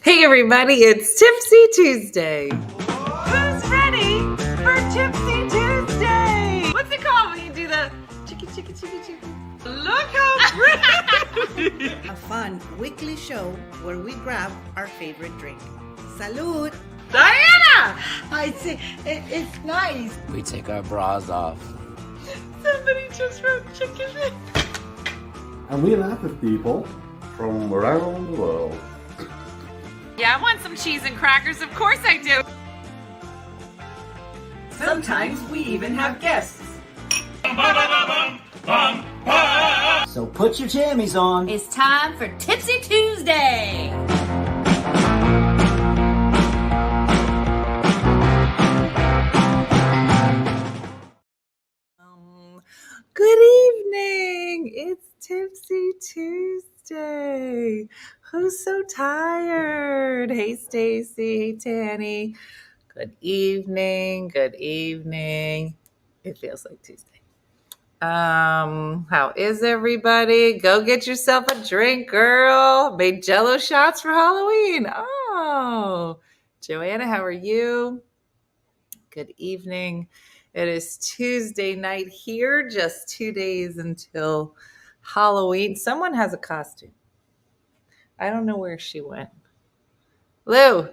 Hey everybody, it's Tipsy Tuesday. Who's ready for Tipsy Tuesday? What's it called when you do the chicky chicky chicky chicky? Look how pretty! A fun weekly show where we grab our favorite drink. Salud! Diana! I see, it's nice. We take our bras off. Somebody just wrote chicken. And we laugh at people from around the world. Yeah, I want some cheese and crackers. Of course I do. Sometimes we even have guests. So put your jammies on. It's time for Tipsy Tuesday. Good evening. It's Tipsy Tuesday. Who's so tired? Hey, Stacy. Hey, Tanny. Good evening. Good evening. It feels like Tuesday. How is everybody? Go get yourself a drink, girl. Made Jello shots for Halloween. Oh, Joanna, how are you? Good evening. It is Tuesday night here, just 2 days until Halloween. Someone has a costume. I don't know where she went. Lou.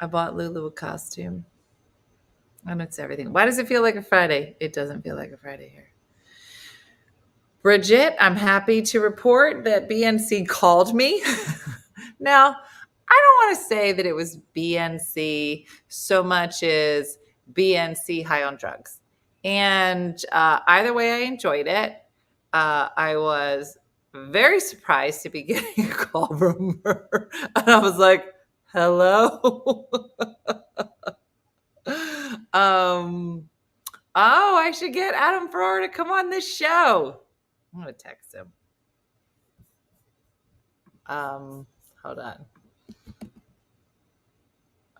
I bought Lulu a costume. And it's everything. Why does it feel like a Friday? It doesn't feel like a Friday here. Bridget, I'm happy to report that BNC called me. Now, I don't want to say that it was BNC so much as BNC high on drugs. And either way, I enjoyed it. I was very surprised to be getting a call from her. And I was like, hello? Oh, I should get Adam Farrar to come on this show. I'm going to text him. Hold on.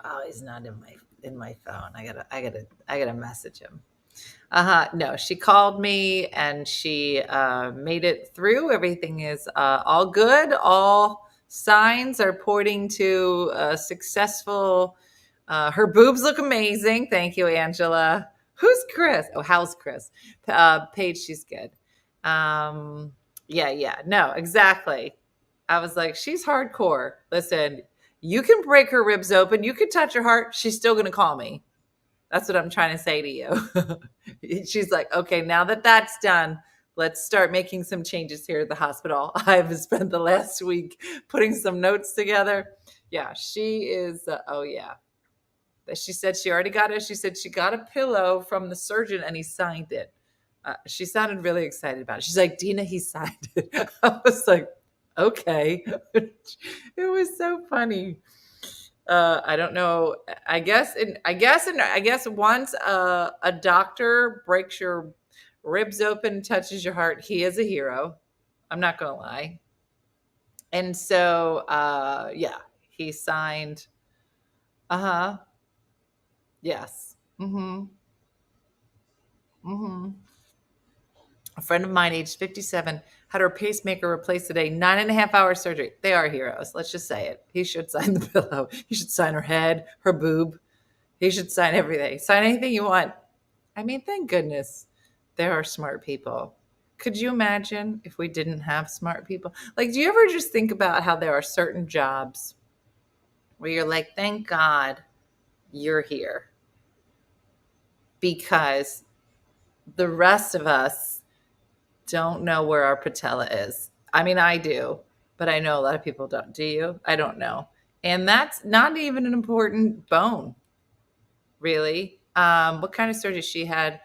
Oh, he's not in my phone. I gotta message him. No, she called me and she made it through. Everything is all good. All signs are pointing to a successful. Her boobs look amazing. Thank you, Angela. Who's Chris? Oh, how's Chris? Paige, she's good. Yeah. No, exactly. I was like, she's hardcore. Listen, you can break her ribs open. You can touch her heart. She's still going to call me. That's what I'm trying to say to you. She's like, okay, now that that's done, let's start making some changes here at the hospital. I've spent the last week putting some notes together. Yeah, she is. Oh, yeah. She said she already got it. She said she got a pillow from the surgeon and he signed it. She sounded really excited about it. She's like, Dina, he signed it. I was like, okay. It was so funny. I don't know. I guess once a doctor breaks your ribs open, touches your heart, he is a hero. I'm not gonna lie. And so, yeah, he signed. Yes. A friend of mine, aged 57, had her pacemaker replaced today. 9.5-hour surgery. They are heroes. Let's just say it. He should sign the pillow. He should sign her head, her boob. He should sign everything. Sign anything you want. I mean, thank goodness there are smart people. Could you imagine if we didn't have smart people? Like, do you ever just think about how there are certain jobs where you're like, thank God you're here? Because the rest of us don't know where our patella is. I mean, I do, but I know a lot of people don't. Do you? I don't know. And that's not even an important bone, really. What kind of surgery? She had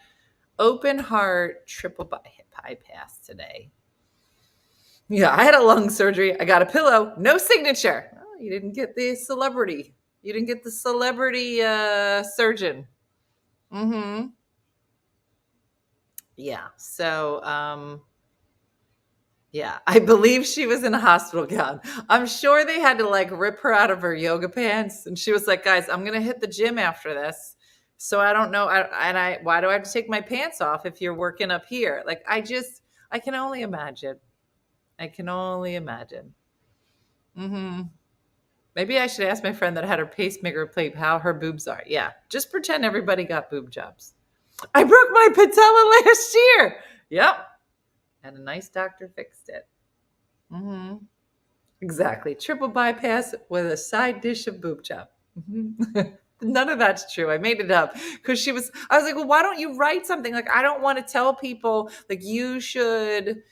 open heart triple bypass today. Yeah, I had a lung surgery. I got a pillow. No signature. Oh, you didn't get the celebrity. You didn't get the celebrity surgeon. Yeah. So, yeah, I believe she was in a hospital gown. I'm sure they had to like rip her out of her yoga pants. And she was like, guys, I'm going to hit the gym after this. So I don't know. Why do I have to take my pants off if you're working up here? Like, I can only imagine. I can only imagine. Maybe I should ask my friend that had her pacemaker plate how her boobs are. Yeah, just pretend everybody got boob jobs. I broke my patella last year. Yep. And a nice doctor fixed it. Mm-hmm. Exactly. Triple bypass with a side dish of boob job. Mm-hmm. None of that's true. I made it up because I was like, well, why don't you write something? Like, I don't want to tell people like you should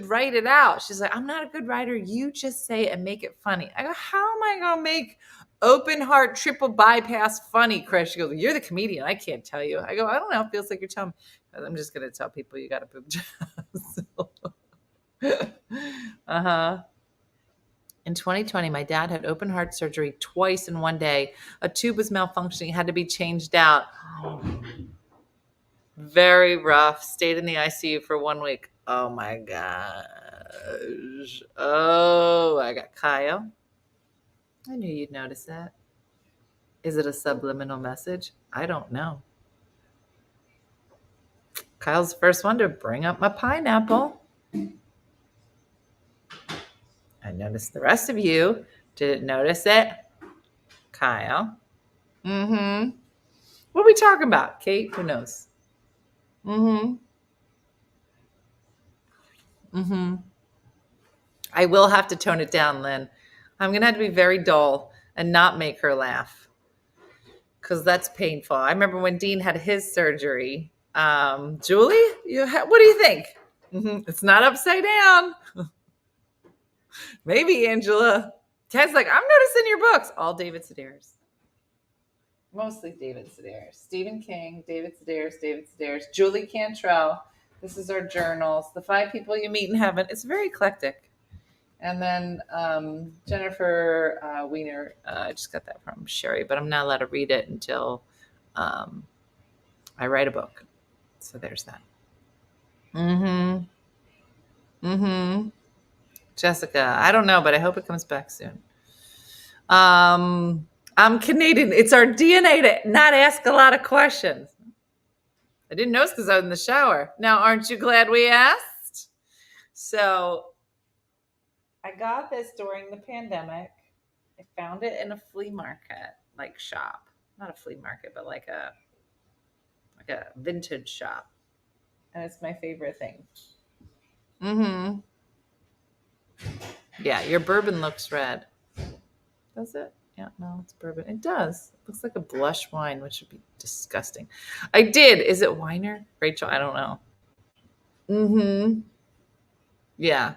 write it out. She's like, I'm not a good writer. You just say it and make it funny. I go, how am I going to make open heart triple bypass funny, Chris? She goes, you're the comedian. I can't tell you. I go, I don't know. It feels like you're telling me. I'm just going to tell people you got a boob job. Uh-huh. In 2020, my dad had open heart surgery twice in one day. A tube was malfunctioning, had to be changed out. Very rough. Stayed in the ICU for 1 week. Oh my gosh. Oh, I got Kyle. I knew you'd notice that. Is it a subliminal message? I don't know. Kyle's the first one to bring up my pineapple. I noticed the rest of you didn't notice it. Kyle. Mm-hmm. What are we talking about, Kate? Who knows? Mm-hmm. Mm-hmm. I will have to tone it down, Lynn. I'm going to have to be very dull and not make her laugh because that's painful. I remember when Dean had his surgery. Julie, what do you think? Mm-hmm. It's not upside down. Maybe, Angela. Ted's like, I'm noticing your books. All David Sedaris. Mostly David Sedaris. Stephen King, David Sedaris, Julie Cantrell. This is our journals. The 5 people you meet in heaven. It's very eclectic. And then Jennifer Weiner. I just got that from Sherry, but I'm not allowed to read it until I write a book. So there's that. Mm-hmm. Mm-hmm. Jessica. I don't know, but I hope it comes back soon. I'm Canadian. It's our DNA to not ask a lot of questions. I didn't notice because I was in the shower. Now, aren't you glad we asked? So I got this during the pandemic. I found it in a flea market, like shop. Not a flea market, but like a vintage shop. And it's my favorite thing. Mm-hmm. Yeah, your bourbon looks red. Does it? Yeah, no, it's bourbon. It does. It looks like a blush wine, which would be disgusting. I did. Is it Weiner? Rachel, I don't know. Mm-hmm. Yeah.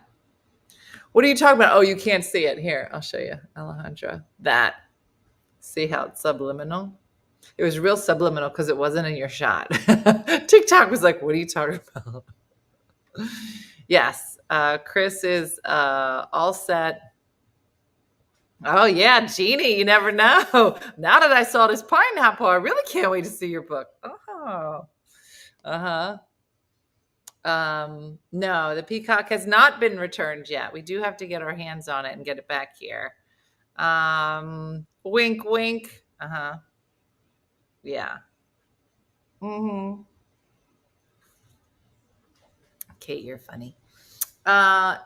What are you talking about? Oh, you can't see it. Here, I'll show you, Alejandra. That. See how it's subliminal? It was real subliminal because it wasn't in your shot. TikTok was like, what are you talking about? Yes. Chris is all set. Oh, yeah, Jeannie, you never know. Now that I saw this pineapple, I really can't wait to see your book. Oh. Uh-huh. No, the peacock has not been returned yet. We do have to get our hands on it and get it back here. Wink, wink. Uh-huh. Yeah. Mm-hmm. Kate, you're funny.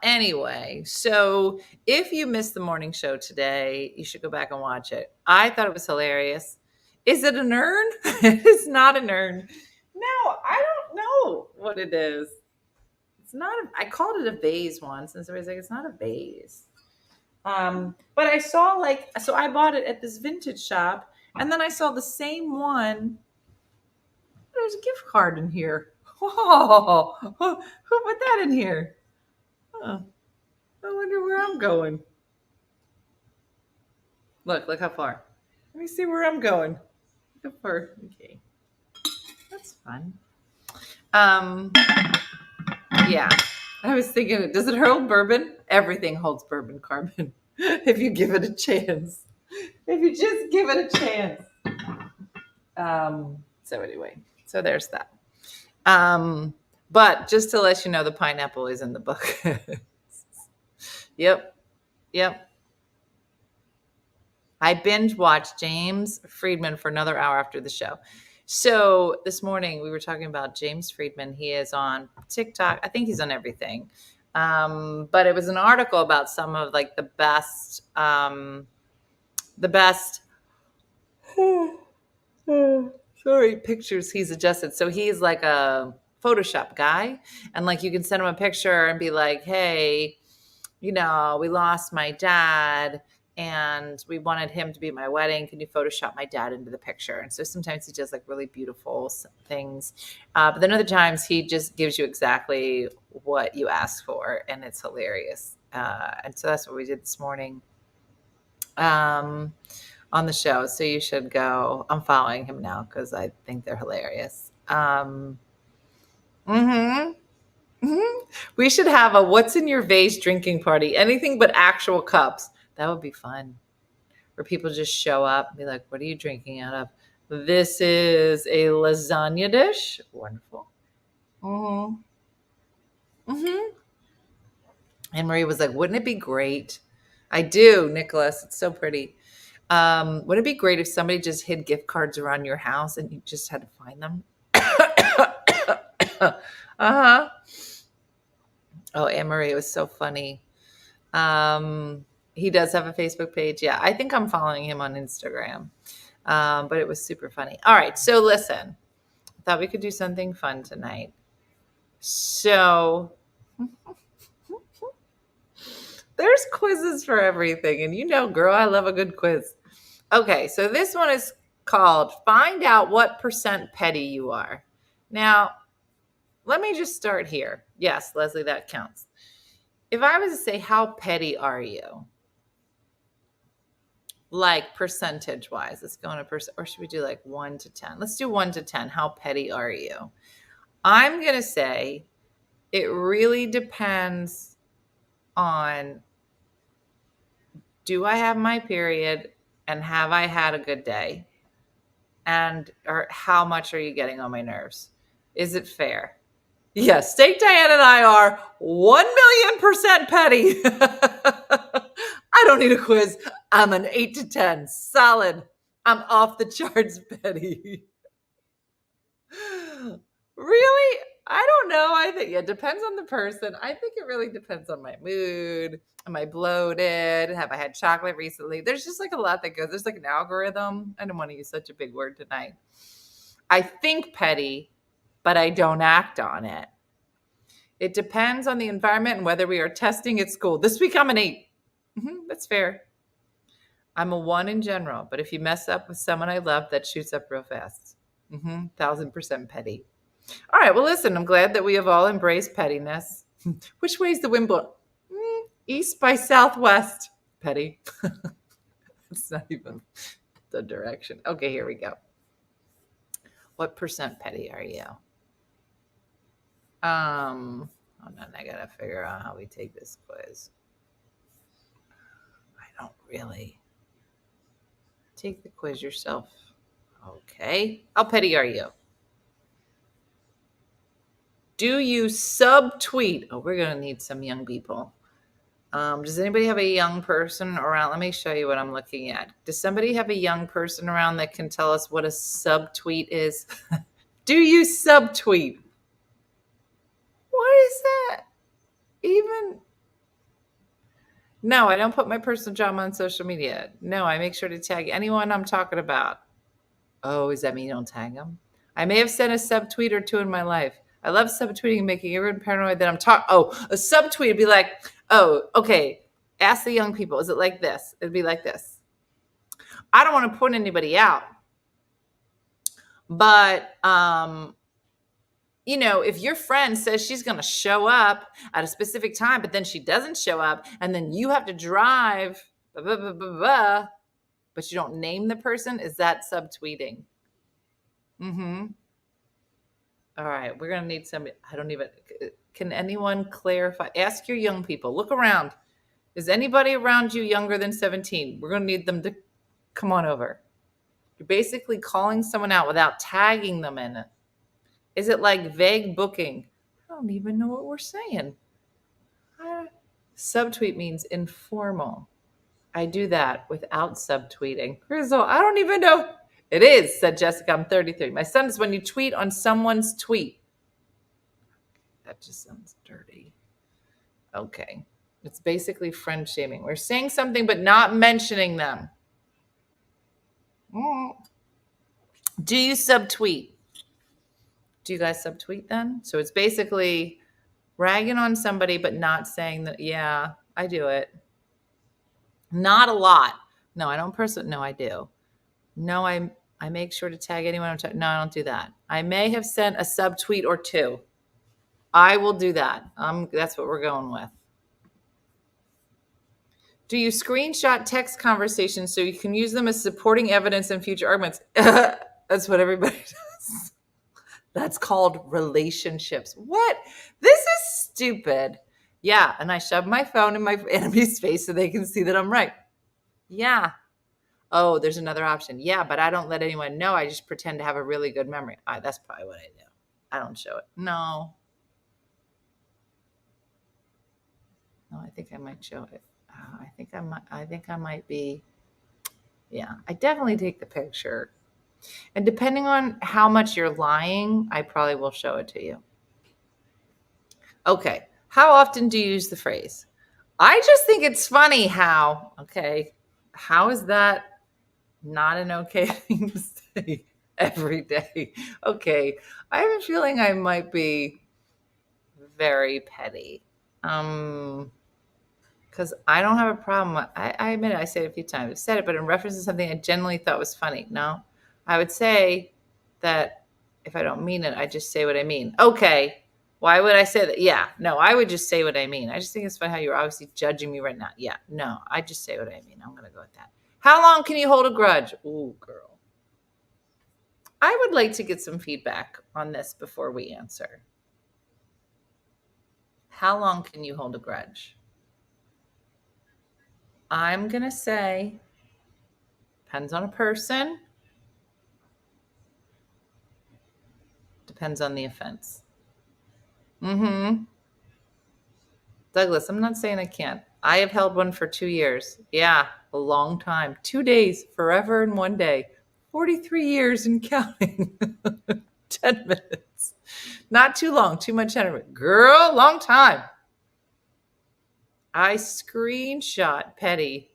Anyway, so if you missed the morning show today, you should go back and watch it. I thought it was hilarious. Is it an urn? It is not an urn. No, I don't know what it is. It's not. I called it a vase once, and somebody's like, "It's not a vase." But I saw so I bought it at this vintage shop, and then I saw the same one. There's a gift card in here. Oh, who put that in here? Oh, I wonder where I'm going. Look how far. Let me see where I'm going. Look how far. Okay. That's fun. Yeah. I was thinking, does it hold bourbon? Everything holds bourbon, Carmen. If you give it a chance. If you just give it a chance. So anyway, so there's that. But just to let you know, the pineapple is in the book. Yep. I binge watched James Friedman for another hour after the show. So this morning we were talking about James Friedman. He is on TikTok. I think he's on everything. But it was an article about some of like the best the best. Sorry, pictures he's adjusted. So he's like a Photoshop guy. And like you can send him a picture and be like, hey, we lost my dad and we wanted him to be at my wedding. Can you Photoshop my dad into the picture? And so sometimes he does like really beautiful things. But then other times he just gives you exactly what you asked for. And it's hilarious. And so that's what we did this morning. On the show, so you should go. I'm following him now because I think they're hilarious. We should have a what's in your vase drinking party, anything but actual cups. That would be fun, where people just show up and be like, what are you drinking out of? This is a lasagna dish. Wonderful. And Marie was like, wouldn't it be great? I do, Nicholas. It's so pretty. Wouldn't it be great if somebody just hid gift cards around your house and you just had to find them? Uh-huh. Oh, Anne-Marie, it was so funny. He does have a Facebook page. Yeah, I think I'm following him on Instagram. But it was super funny. All right, so listen. I thought we could do something fun tonight. So there's quizzes for everything. And girl, I love a good quiz. Okay, so this one is called Find Out What % Petty You Are. Now, let me just start here. Yes, Leslie, that counts. If I was to say, how petty are you? Like percentage-wise. Let's go on a percent. Or should we do like 1 to 10? Let's do 1 to 10. How petty are you? I'm going to say it really depends on, do I have my period and have I had a good day? Or how much are you getting on my nerves? Is it fair? Yes, Steak Diane and I are 1,000,000% petty. I don't need a quiz. I'm an 8 to 10. Solid. I'm off the charts petty. Really? I don't know. I think it depends on the person. I think it really depends on my mood. Am I bloated? Have I had chocolate recently? There's just like a lot that goes. There's like an algorithm. I don't want to use such a big word tonight. I think petty, but I don't act on it. It depends on the environment and whether we are testing at school. This week I'm an 8. That's fair. I'm a 1 in general, but if you mess up with someone I love, that shoots up real fast. 1,000% petty. All right, well, listen, I'm glad that we have all embraced pettiness. Which way is the wind blowing? East by southwest. Petty. It's not even the direction. Okay, here we go. What % petty are you? Hold on, I gotta figure out how we take this quiz. I don't really. Take the quiz yourself. Okay. How petty are you? Do you subtweet? Oh, we're going to need some young people. Does anybody have a young person around? Let me show you what I'm looking at. Does somebody have a young person around that can tell us what a subtweet is? Do you subtweet? What is that? Even? No, I don't put my personal drama on social media. No, I make sure to tag anyone I'm talking about. Oh, does that mean you don't tag them? I may have sent a subtweet or two in my life. I love subtweeting and making everyone paranoid that I'm talking. Oh, a subtweet would be like, oh, okay. Ask the young people. Is it like this? It'd be like this. I don't want to point anybody out. But, if your friend says she's going to show up at a specific time, but then she doesn't show up, and then you have to drive, but you don't name the person, is that subtweeting? All right, we're going to need some, can anyone clarify? Ask your young people. Look around. Is anybody around you younger than 17? We're going to need them to come on over. You're basically calling someone out without tagging them in it. Is it like vague booking? I don't even know what we're saying. Subtweet means informal. I do that without subtweeting. Grizzle, I don't even know. It is, said Jessica. I'm 33. My son is when you tweet on someone's tweet. That just sounds dirty. Okay. It's basically friend shaming. We're saying something but not mentioning them. Do you subtweet? Do you guys subtweet then? So it's basically ragging on somebody, but not saying that, yeah, I do it. Not a lot. No, I don't personally. No, I do. No, I make sure to tag anyone I'm talking. No, I don't do that. I may have sent a subtweet or two. I will do that. That's what we're going with. Do you screenshot text conversations so you can use them as supporting evidence in future arguments? That's what everybody does. That's called relationships. What? This is stupid. Yeah, and I shove my phone in my enemy's face so they can see that I'm right. Yeah. Oh, there's another option. Yeah, but I don't let anyone know. I just pretend to have a really good memory. That's probably what I do. I don't show it. No. No, I think I might show it. I think I might be. Yeah, I definitely take the picture. And depending on how much you're lying, I probably will show it to you. Okay. How often do you use the phrase? I just think it's funny how is that not an okay thing to say every day? Okay. I have a feeling I might be very petty. Because I don't have a problem. I admit it, I said it a few times. I've said it, but in reference to something I genuinely thought was funny. No, I would say that if I don't mean it, I just say what I mean. Okay, why would I say that? Yeah, no, I would just say what I mean. I just think it's funny how you're obviously judging me right now. Yeah, no, I just say what I mean. I'm going to go with that. How long can you hold a grudge? Ooh, girl. I would like to get some feedback on this before we answer. How long can you hold a grudge? I'm going to say, depends on a person, depends on the offense. Douglas, I'm not saying I can't. I have held one for 2 years. Yeah, a long time. 2 days, forever and 1 day. 43 years and counting. 10 minutes. Not too long, too much energy. Girl, long time. I screenshot petty.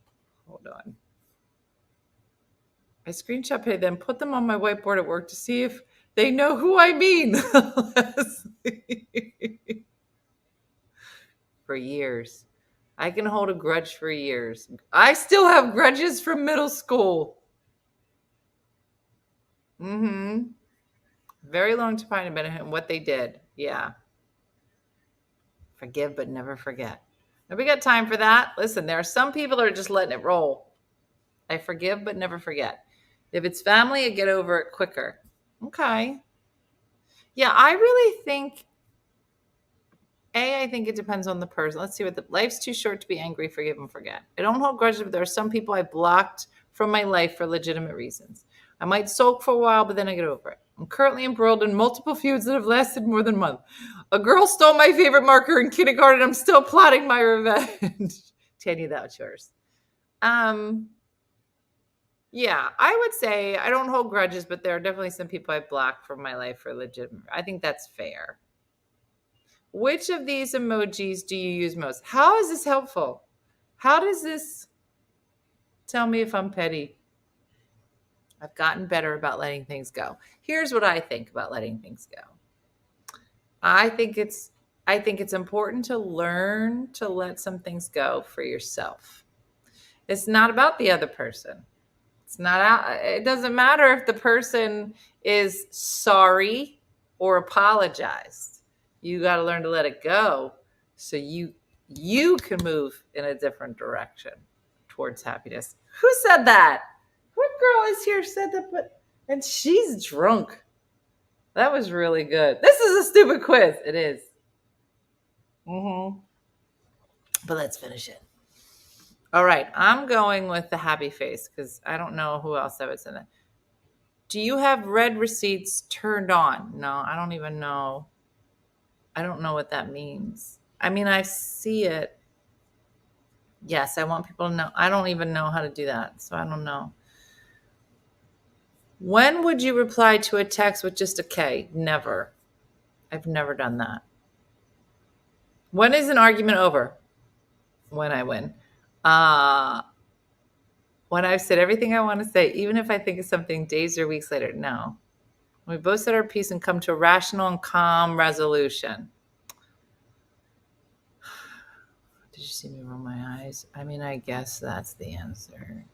Hold on. I screenshot petty, then put them on my whiteboard at work to see if they know who I mean. For years. I can hold a grudge for years. I still have grudges from middle school. Very long time about what they did. Yeah. Forgive but never forget. Nobody got time for that. Listen, there are some people that are just letting it roll. I forgive but never forget. If it's family, I get over it quicker. Okay. Yeah, I really think I think it depends on the person. Let's see life's too short to be angry, forgive and forget. I don't hold grudges, but there are some people I blocked from my life for legitimate reasons. I might sulk for a while, but then I get over it. I'm currently embroiled in multiple feuds that have lasted more than a month. A girl stole my favorite marker in kindergarten. I'm still plotting my revenge. Tanya, that's yours. Yeah, I would say I don't hold grudges, but there are definitely some people I blocked from my life for legitimate. I think that's fair. Which of these emojis do you use most? How is this helpful? How does this tell me if I'm petty? I've gotten better about letting things go. Here's what I think about letting things go. I think it's important to learn to let some things go for yourself. It's not about the other person. It doesn't matter if the person is sorry or apologized. You got to learn to let it go so you can move in a different direction towards happiness. Who said that? What girl is here said that? And she's drunk. That was really good. This is a stupid quiz. It is. But let's finish it. All right. I'm going with the happy face because I don't know who else I would send that. Do you have read receipts turned on? No, I don't even know. I don't know what that means. I mean, I see it. Yes, I want people to know. I don't even know how to do that, so I don't know. When would you reply to a text with just a K? Never. I've never done that. When is an argument over? When I win. When I've said everything I want to say, even if I think of something days or weeks later, no. We both said our piece and come to a rational and calm resolution. Did you see me roll my eyes? I mean, I guess that's the answer.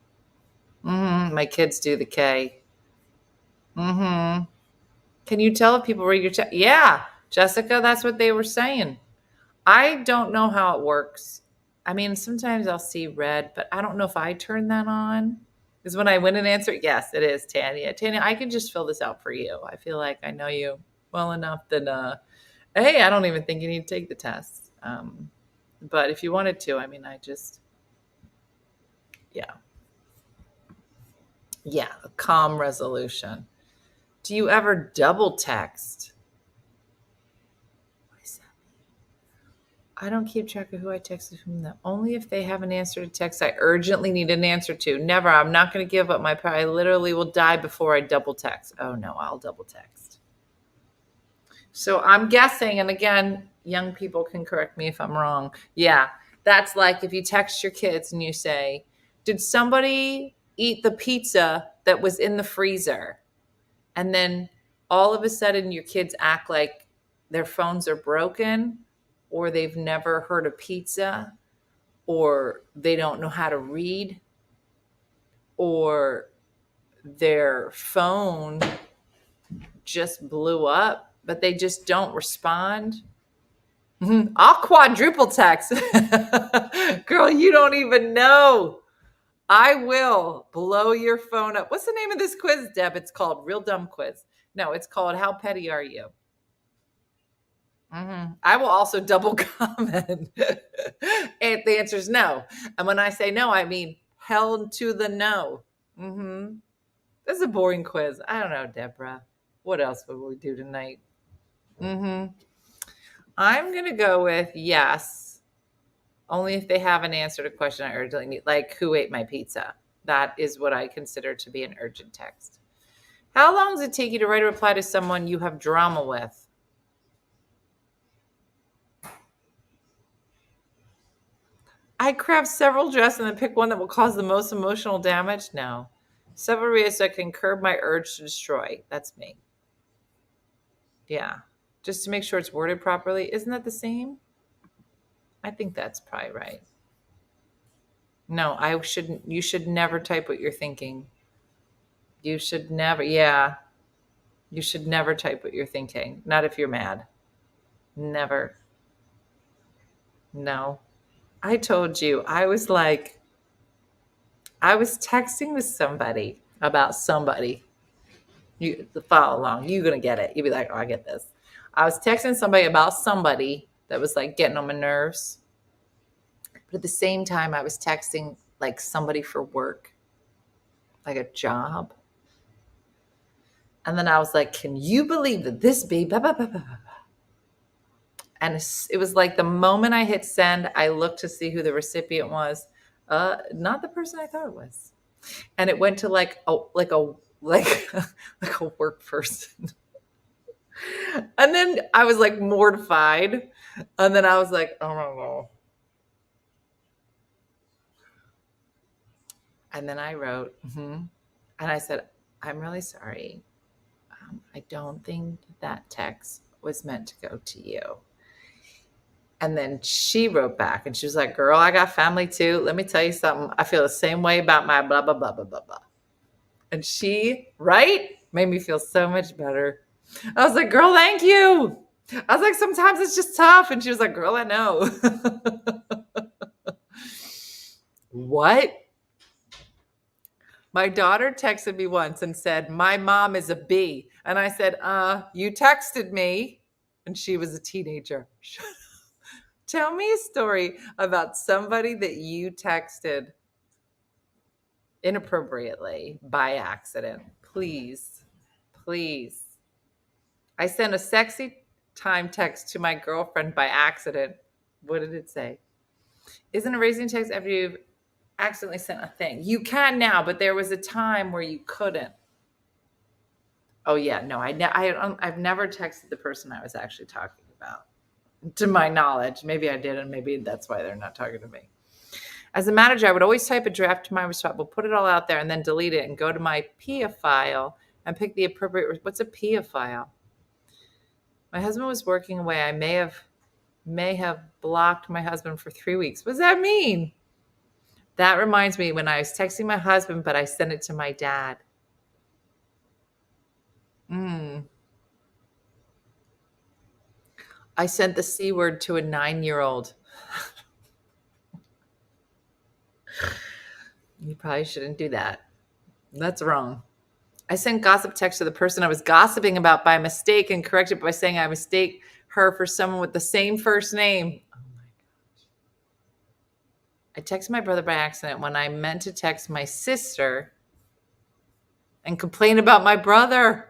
My kids do the K. Can you tell if people read your chat? Yeah, Jessica, that's what they were saying. I don't know how it works. I mean, sometimes I'll see red, but I don't know if I turn that on. Because when I win an answer, yes, it is Tanya. Tanya, I can just fill this out for you. I feel like I know you well enough that, hey, I don't even think you need to take the test. But if you wanted to, I mean, yeah. Yeah, a calm resolution. Do you ever double text? What does that mean? I don't keep track of who I texted whom. Only if they have an answer to text I urgently need an answer to. Never. I'm not going to give up my power. I literally will die before I double text. Oh, no, I'll double text. So I'm guessing, and again, young people can correct me if I'm wrong. Yeah, that's like if you text your kids and you say, did somebody eat the pizza that was in the freezer? And then all of a sudden your kids act like their phones are broken, or they've never heard of pizza, or they don't know how to read, or their phone just blew up, but they just don't respond. I'll quadruple text. Girl, you don't even know. I will blow your phone up. What's the name of this quiz, Deb? It's called Real Dumb Quiz. No, it's called How Petty Are You? I will also double comment. And the answer is no. And when I say no, I mean held to the no. This is a boring quiz. I don't know, Deborah. What else would we do tonight? I'm going to go with yes. Only if they have an answer to a question I urgently need, like who ate my pizza. That is what I consider to be an urgent text. How long does it take you to write a reply to someone you have drama with? I craft several drafts and then pick one that will cause the most emotional damage? No. Several ways I can curb my urge to destroy. That's me. Yeah. Just to make sure it's worded properly. Isn't that the same? I think that's probably right. No, I shouldn't. You should never type what you're thinking. You should never. Yeah. You should never type what you're thinking. Not if you're mad. Never. No. I told you, I was texting with somebody about somebody. You follow along. You're going to get it. You'll be like, oh, I get this. I was texting somebody about somebody that was like getting on my nerves. But at the same time, I was texting like somebody for work, like a job. And then I was like, can you believe that this be blah, blah, blah, blah, blah. And it was like the moment I hit send, I looked to see who the recipient was. Not the person I thought it was. And it went to like a work person. And then I was like mortified. And then I was like, oh my God. And then I wrote, and I said, I'm really sorry. I don't think that text was meant to go to you. And then she wrote back and she was like, girl, I got family too. Let me tell you something. I feel the same way about my blah, blah, blah, blah, blah, blah. And she, right, made me feel so much better. I was like, girl, thank you. I was like, sometimes it's just tough. And she was like, girl, I know. What? My daughter texted me once and said, my mom is a B. And I said, you texted me. And she was a teenager. Tell me a story about somebody that you texted inappropriately by accident. Please, please. I sent a sexy time text to my girlfriend by accident. What did it say? Isn't erasing text after you've accidentally sent a thing? You can now, but there was a time where you couldn't. Oh yeah, no, I've never texted the person I was actually talking about. To my knowledge. Maybe I did, and maybe that's why they're not talking to me. As a manager, I would always type a draft to my responsible, put it all out there, and then delete it and go to my PIA file and pick the appropriate. What's a PIA file? My husband was working away. I may have blocked my husband for 3 weeks. What does that mean? That reminds me when I was texting my husband, but I sent it to my dad. I sent the C word to a 9-year-old. You probably shouldn't do that. That's wrong. I sent gossip text to the person I was gossiping about by mistake and corrected by saying I mistake her for someone with the same first name. Oh my gosh. I texted my brother by accident when I meant to text my sister and complain about my brother.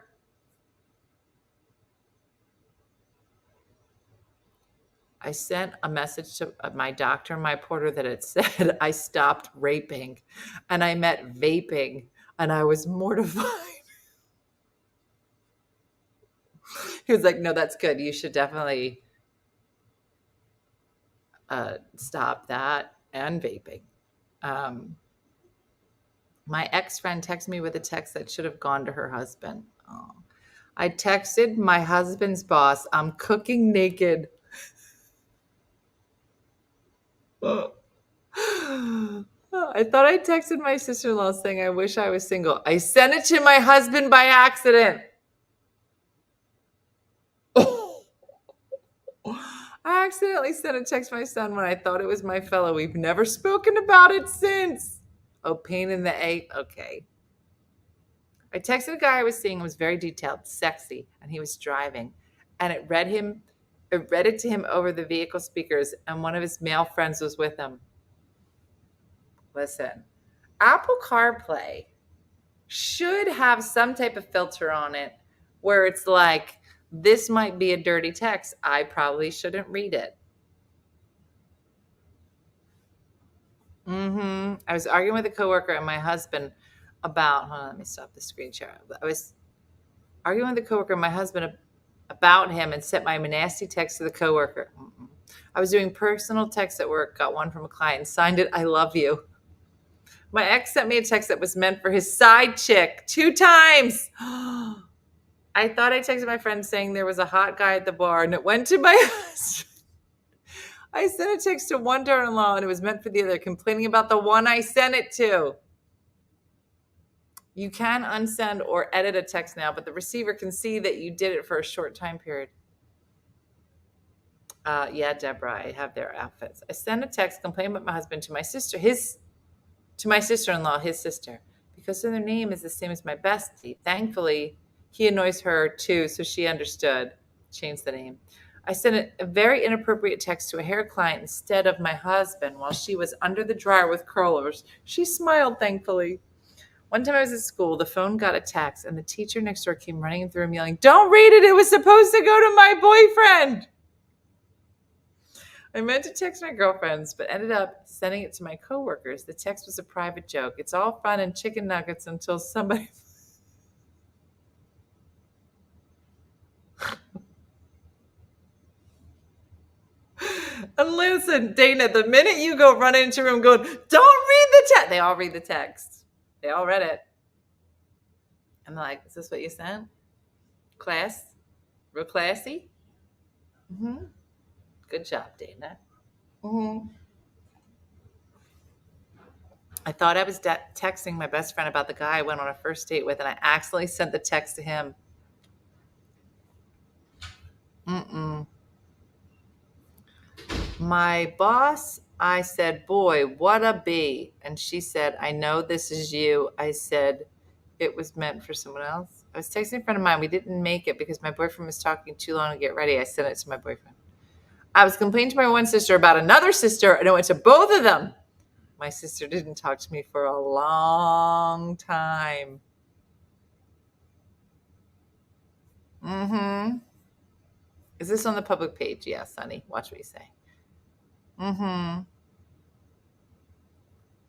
I sent a message to my doctor and my porter that it said I stopped raping and I meant vaping, and I was mortified. He was like, no, that's good. You should definitely stop that and vaping. My ex-friend texted me with a text that should have gone to her husband. Oh. I texted my husband's boss, I'm cooking naked. I thought I texted my sister-in-law saying I wish I was single. I sent it to my husband by accident. I accidentally sent a text to my son when I thought it was my fellow. We've never spoken about it since. Oh, pain in the A. Okay. I texted a guy I was seeing. It was very detailed, sexy, and he was driving. And it read it to him over the vehicle speakers, and one of his male friends was with him. Listen, Apple CarPlay should have some type of filter on it where it's like, this might be a dirty text. I probably shouldn't read it. I was arguing with a coworker and my husband about, hold on, let me stop the screen share. I was arguing with a coworker and my husband about him and sent my nasty text to the coworker. I was doing personal text at work, got one from a client and signed it, I love you. My ex sent me a text that was meant for his side chick 2 times. I thought I texted my friend saying there was a hot guy at the bar, and it went to my husband. I sent a text to one daughter-in-law, and it was meant for the other, complaining about the one I sent it to. You can unsend or edit a text now, but the receiver can see that you did it for a short time period. Yeah, Deborah, I have their outfits. I sent a text complaining about my husband to my sister, to my sister-in-law, his sister, because their name is the same as my bestie. Thankfully, he annoys her too, so she understood. Changed the name. I sent a very inappropriate text to a hair client instead of my husband while she was under the dryer with curlers. She smiled, thankfully. One time I was at school, the phone got a text, and the teacher next door came running in the room yelling, "Don't read it! It was supposed to go to my boyfriend!" I meant to text my girlfriends, but ended up sending it to my coworkers. The text was a private joke. It's all fun and chicken nuggets until somebody... And listen, Dana, the minute you go run into a room going, "Don't read the text," they all read the text. They all read it. I'm like, is this what you sent? Class? Real classy? Good job, Dana. I thought I was texting my best friend about the guy I went on a first date with, and I accidentally sent the text to him. My boss, I said, "Boy, what a bee." And she said, "I know this is you." I said, "It was meant for someone else." I was texting a friend of mine. We didn't make it because my boyfriend was talking too long to get ready. I sent it to my boyfriend. I was complaining to my one sister about another sister, and it went to both of them. My sister didn't talk to me for a long time. Is this on the public page? Yes, honey. Watch what you say.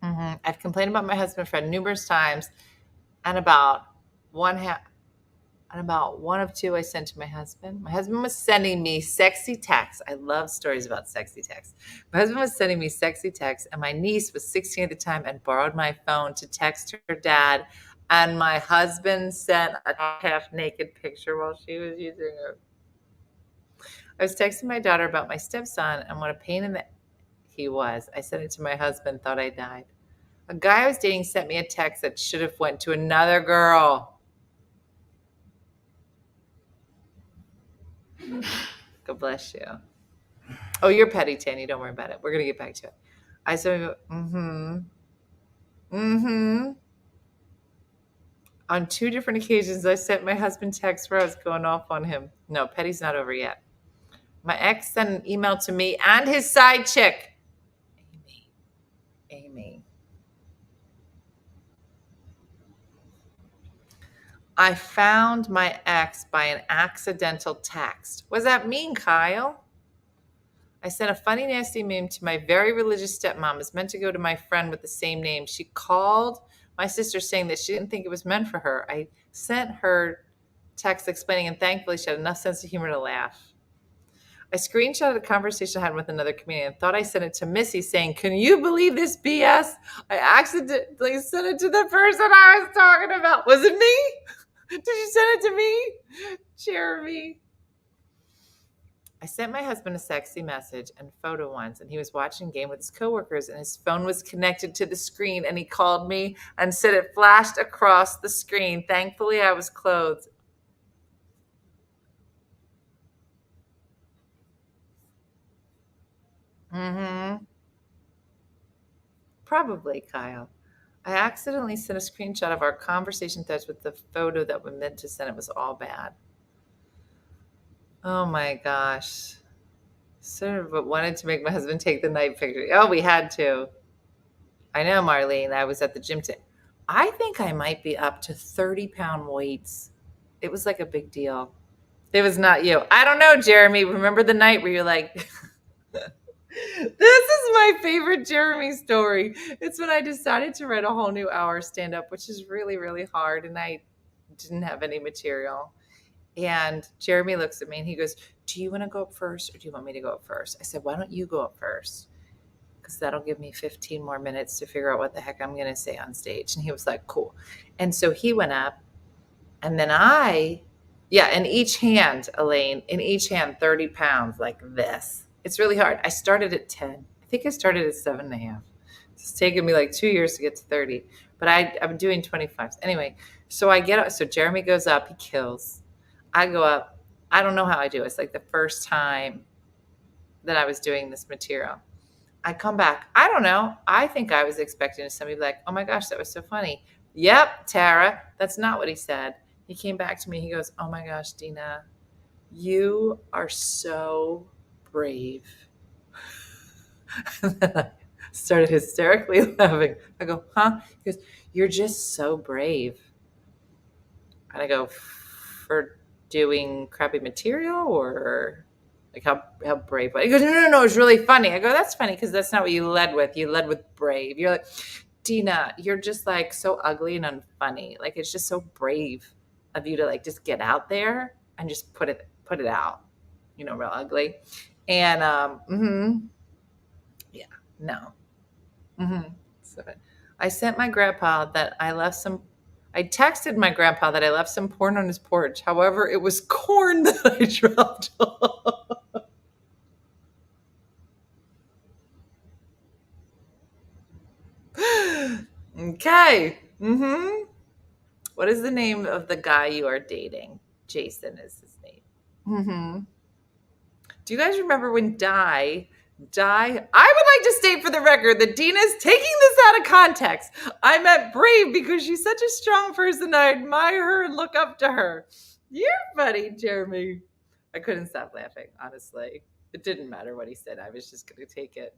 I've complained about my husband friend numerous times, and about one half. And about one of two I sent to my husband. My husband was sending me sexy texts. I love stories about sexy texts. My husband was sending me sexy texts, and my niece was 16 at the time and borrowed my phone to text her dad. And my husband sent a half-naked picture while she was using it. I was texting my daughter about my stepson and what a pain in the he was. I sent it to my husband, thought I died. A guy I was dating sent me a text that should have went to another girl. God bless you. Oh, you're petty, Tanny. Don't worry about it. We're going to get back to it. I said, On 2 different occasions, I sent my husband texts where I was going off on him. No, petty's not over yet. My ex sent an email to me and his side chick. Amy. I found my ex by an accidental text. What does that mean, Kyle? I sent a funny, nasty meme to my very religious stepmom. It's meant to go to my friend with the same name. She called my sister saying that she didn't think it was meant for her. I sent her text explaining, and thankfully she had enough sense of humor to laugh. I screenshotted a conversation I had with another comedian and thought I sent it to Missy saying, "Can you believe this BS? I accidentally sent it to the person I was talking about." Was it me? Did you send it to me? Jeremy. I sent my husband a sexy message and photo once, and he was watching a game with his coworkers, and his phone was connected to the screen, and he called me and said it flashed across the screen. Thankfully, I was clothed. Probably, Kyle. I accidentally sent a screenshot of our conversation threads with the photo that we meant to send. It was all bad. Oh my gosh. Sort of, but wanted to make my husband take the night picture. Oh, we had to. I know, Marlene. I was at the gym today. I think I might be up to 30-pound weights. It was like a big deal. It was not you. I don't know, Jeremy. Remember the night where you're like, this is my favorite Jeremy story. It's when I decided to write a whole new hour stand up, which is really, really hard. And I didn't have any material. And Jeremy looks at me and he goes, "Do you want to go up first or do you want me to go up first?" I said, "Why don't you go up first? Because that'll give me 15 more minutes to figure out what the heck I'm going to say on stage." And he was like, "Cool." And so he went up. And then in each hand, Elaine, in each hand, 30 pounds like this. It's really hard. I started at 10. I think I started at 7.5. It's taken me like 2 years to get to 30. But I'm doing 25s. Anyway, so I get up. So Jeremy goes up. He kills. I go up. I don't know how I do it. It's like the first time that I was doing this material. I come back. I don't know. I think I was expecting somebody to be like, "Oh my gosh, that was so funny." "Yep, Tara." That's not what he said. He came back to me. He goes, "Oh my gosh, Dina, you are so brave." And then I started hysterically laughing. I go, "Huh?" He goes, "You're just so brave." And I go, "For doing crappy material or like how brave?" He goes, No, it's really funny." I go, "That's funny because that's not what you led with. You led with brave." You're like, "Dina, you're just like so ugly and unfunny. Like it's just so brave of you to like just get out there and just put it out, real ugly." And yeah, no. So I sent my grandpa that I left some. I texted my grandpa that I left some porn on his porch. However, it was corn that I dropped off. Okay. What is the name of the guy you are dating? Jason is his name. Do you guys remember when I would like to state for the record that Dina's taking this out of context. I meant brave because she's such a strong person. I admire her and look up to her. You're funny, Jeremy. I couldn't stop laughing, honestly. It didn't matter what he said. I was just going to take it.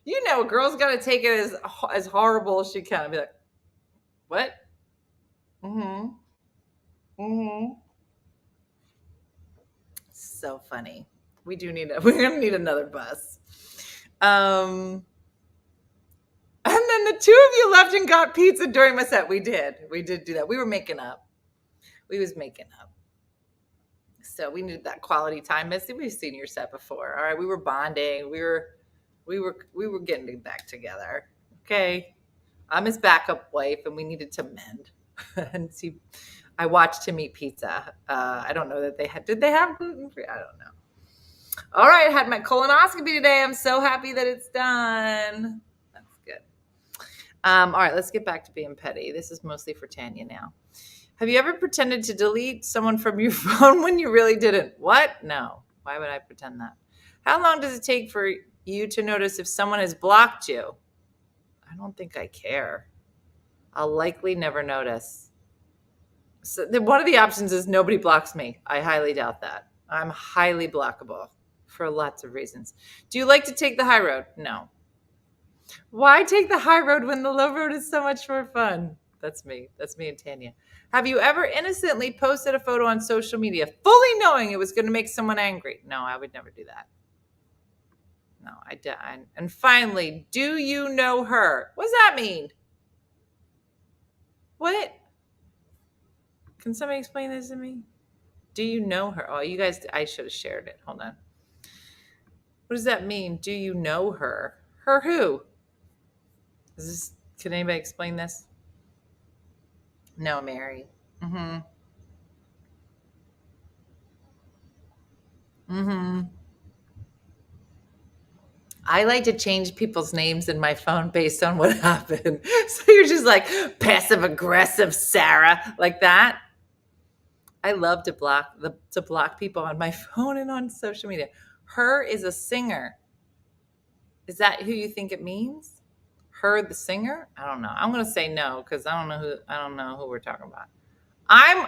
A girl's got to take it as horrible as she can. I'd be like, what? So funny. We're gonna need another bus. And then the two of you left and got pizza during my set. We did do that. We were making up. We was making up. So we needed that quality time. Missy, we've seen your set before. All right, we were bonding. We were getting back together. Okay, I'm his backup wife, and we needed to mend. And see, I watched him eat pizza. I don't know that they had. Did they have gluten free? I don't know. All right, I had my colonoscopy today. I'm so happy that it's done. That's good. All right, let's get back to being petty. This is mostly for Tanya now. Have you ever pretended to delete someone from your phone when you really didn't? What? No. Why would I pretend that? How long does it take for you to notice if someone has blocked you? I don't think I care. I'll likely never notice. So one of the options is nobody blocks me. I highly doubt that. I'm highly blockable for lots of reasons. Do you like to take the high road? No. Why take the high road when the low road is so much more fun? That's me. That's me and Tanya. Have you ever innocently posted a photo on social media, fully knowing it was going to make someone angry? No, I would never do that. No, I don't. And finally, do you know her? What does that mean? What? Can somebody explain this to me? Do you know her? Oh, you guys, I should have shared it. Hold on. What does that mean? Do you know her? Her who? Can anybody explain this? No, Mary. Mm-hmm. Mm-hmm. I like to change people's names in my phone based on what happened. So you're just like passive aggressive Sarah, like that. I love to block people on my phone and on social media. Her is a singer. Is that who you think it means? Her, the singer? I don't know. I'm going to say no because I don't know who we're talking about. I'm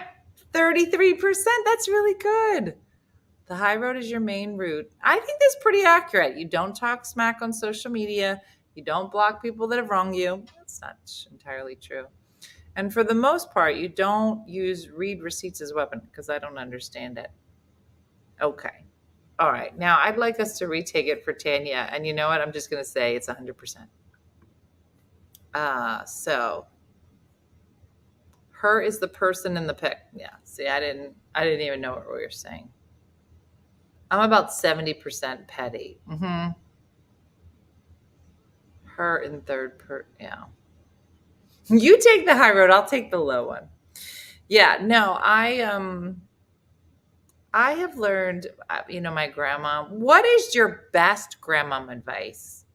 33%. That's really good. The high road is your main route. I think that's pretty accurate. You don't talk smack on social media. You don't block people that have wronged you. That's not entirely true. And for the most part, you don't read receipts as a weapon because I don't understand it. Okay. All right. Now, I'd like us to retake it for Tanya. And you know what? I'm just going to say it's 100%. So her is the person in the pic. Yeah. See, I didn't even know what we were saying. I'm about 70% petty. Mm-hmm. Her in third yeah. You take the high road. I'll take the low one. Yeah, no, I have learned, my grandma, what is your best grandmom advice?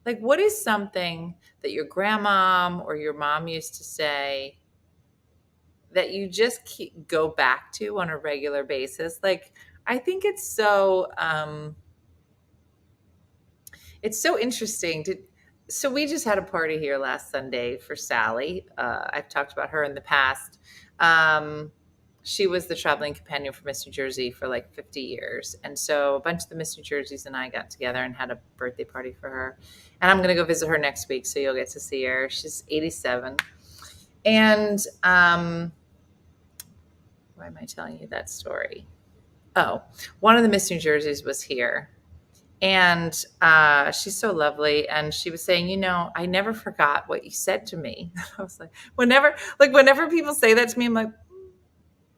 Like, what is something that your grandmom or your mom used to say that you just go back to on a regular basis? Like, I think it's so interesting so we just had a party here last Sunday for Sally. I've talked about her in the past. She was the traveling companion for Miss New Jersey for like 50 years. And so a bunch of the Miss New Jerseys and I got together and had a birthday party for her. And I'm going to go visit her next week, so you'll get to see her. She's 87. And why am I telling you that story? Oh, one of the Miss New Jerseys was here. And she's so lovely. And she was saying, I never forgot what you said to me. I was like, whenever people say that to me, I'm like,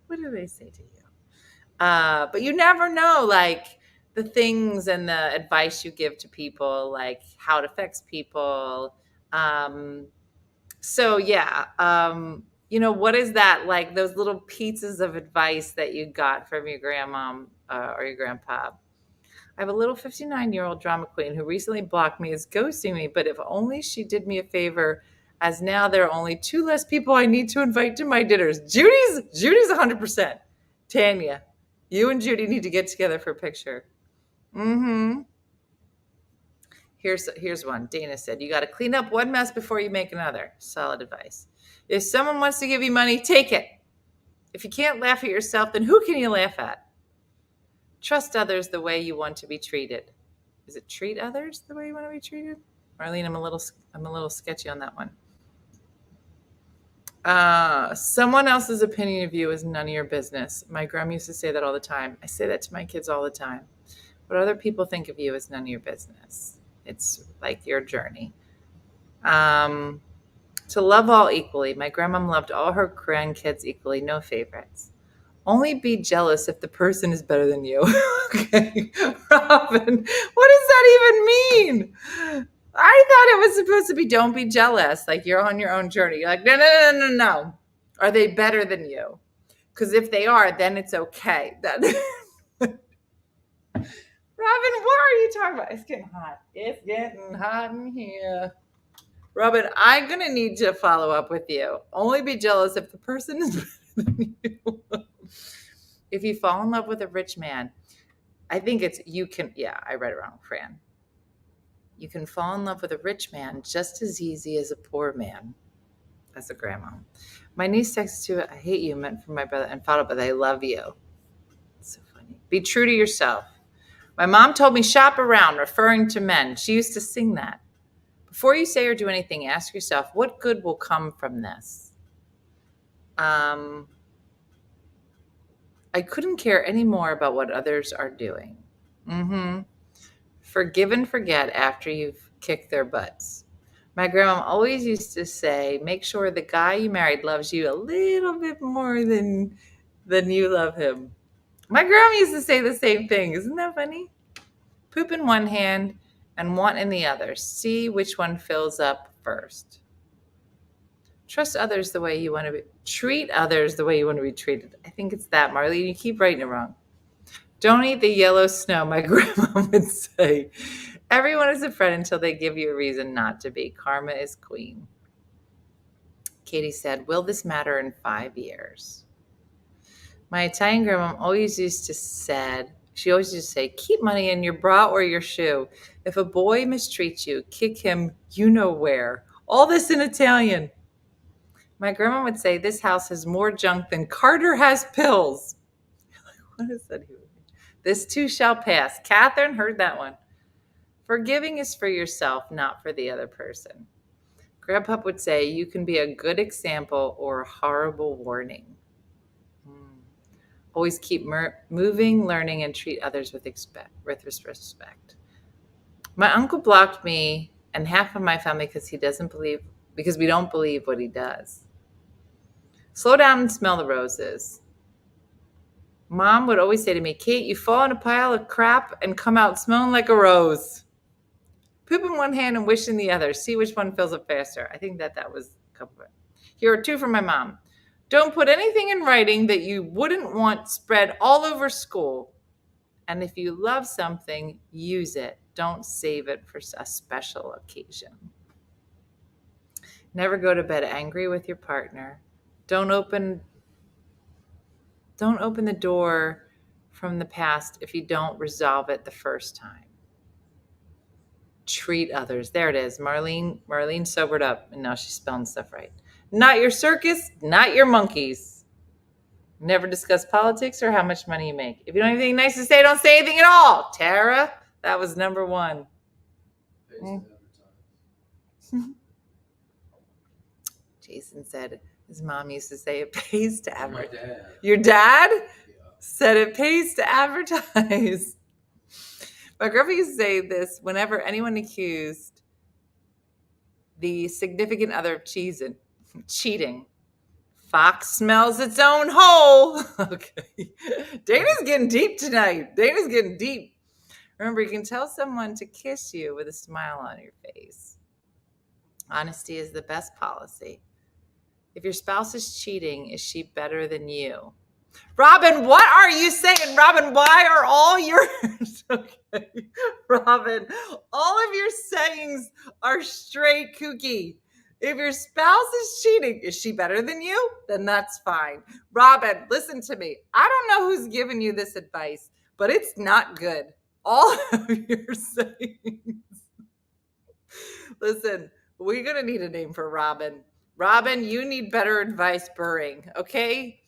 what did they say to you? But you never know, like, the things and the advice you give to people, like how it affects people. So yeah, what is that, like those little pieces of advice that you got from your grandmom or your grandpa? I have a little 59-year-old drama queen who recently blocked me as ghosting me, but if only she did me a favor, as now there are only 2 less people I need to invite to my dinners. Judy's 100%. Tanya, you and Judy need to get together for a picture. Mm-hmm. Here's one. Dana said, you got to clean up one mess before you make another. Solid advice. If someone wants to give you money, take it. If you can't laugh at yourself, then who can you laugh at? Trust others the way you want to be treated. Is it treat others the way you want to be treated? Marlene, I'm a little sketchy on that one. Someone else's opinion of you is none of your business. My grandma used to say that all the time. I say that to my kids all the time. What other people think of you is none of your business. It's like your journey. To love all equally. My grandma loved all her grandkids equally, no favorites. Only be jealous if the person is better than you. Okay, Robin, what does that even mean? I thought it was supposed to be don't be jealous. Like you're on your own journey. You're like, no, no, no, no, no. Are they better than you? Because if they are, then it's okay. Robin, what are you talking about? It's getting hot. It's getting hot in here. Robin, I'm going to need to follow up with you. Only be jealous if the person is better than you. If you fall in love with a rich man, I think it's I read it wrong, Fran. You can fall in love with a rich man just as easy as a poor man. That's a grandma. My niece texted you, I hate you, meant for my brother, and followed, but I love you. It's so funny. Be true to yourself. My mom told me shop around, referring to men. She used to sing that. Before you say or do anything, ask yourself, what good will come from this? I couldn't care any more about what others are doing. Forgive and forget after you've kicked their butts. My grandma always used to say, make sure the guy you married loves you a little bit more than you love him. My grandma used to say the same thing. Isn't that funny? Poop in one hand and want in the other. See which one fills up first. Trust others the way you want to be. Treat others the way you want to be treated. I think it's that, Marlene. You keep writing it wrong. Don't eat the yellow snow, my grandma would say. Everyone is a friend until they give you a reason not to be. Karma is queen. Katie said, will this matter in 5 years? My Italian grandma always used to say, keep money in your bra or your shoe. If a boy mistreats you, kick him you know where. All this in Italian. My grandma would say, this house has more junk than Carter has pills. What is that? This too shall pass. Catherine heard that one. Forgiving is for yourself, not for the other person. Grandpa would say, you can be a good example or a horrible warning. Always keep moving, learning, and treat others with respect. My uncle blocked me and half of my family because we don't believe what he does. Slow down and smell the roses. Mom would always say to me, Kate, you fall in a pile of crap and come out smelling like a rose. Poop in one hand and wish in the other. See which one fills up faster. I think that was a couple of it. Here are 2 from my mom. Don't put anything in writing that you wouldn't want spread all over school. And if you love something, use it. Don't save it for a special occasion. Never go to bed angry with your partner. Don't open the door from the past if you don't resolve it the first time. Treat others. There it is. Marlene sobered up, and now she's spelling stuff right. Not your circus, not your monkeys. Never discuss politics or how much money you make. If you don't have anything nice to say, don't say anything at all. Tara, that was number 1. Jason said his mom used to say it pays to advertise. Your dad said it pays to advertise. My grandpa used to say this whenever anyone accused the significant other of cheating. Fox smells its own hole. Okay. Dana's getting deep tonight. Dana's getting deep. Remember, you can tell someone to kiss you with a smile on your face. Honesty is the best policy. If your spouse is cheating, is she better than you? Robin, what are you saying? Robin, why are all yours? Okay. Robin, all of your sayings are straight kooky. If your spouse is cheating, is she better than you? Then that's fine. Robin, listen to me. I don't know who's giving you this advice, but it's not good. All of your sayings. Listen, we're going to need a name for Robin. Robin, you need better advice burring, okay?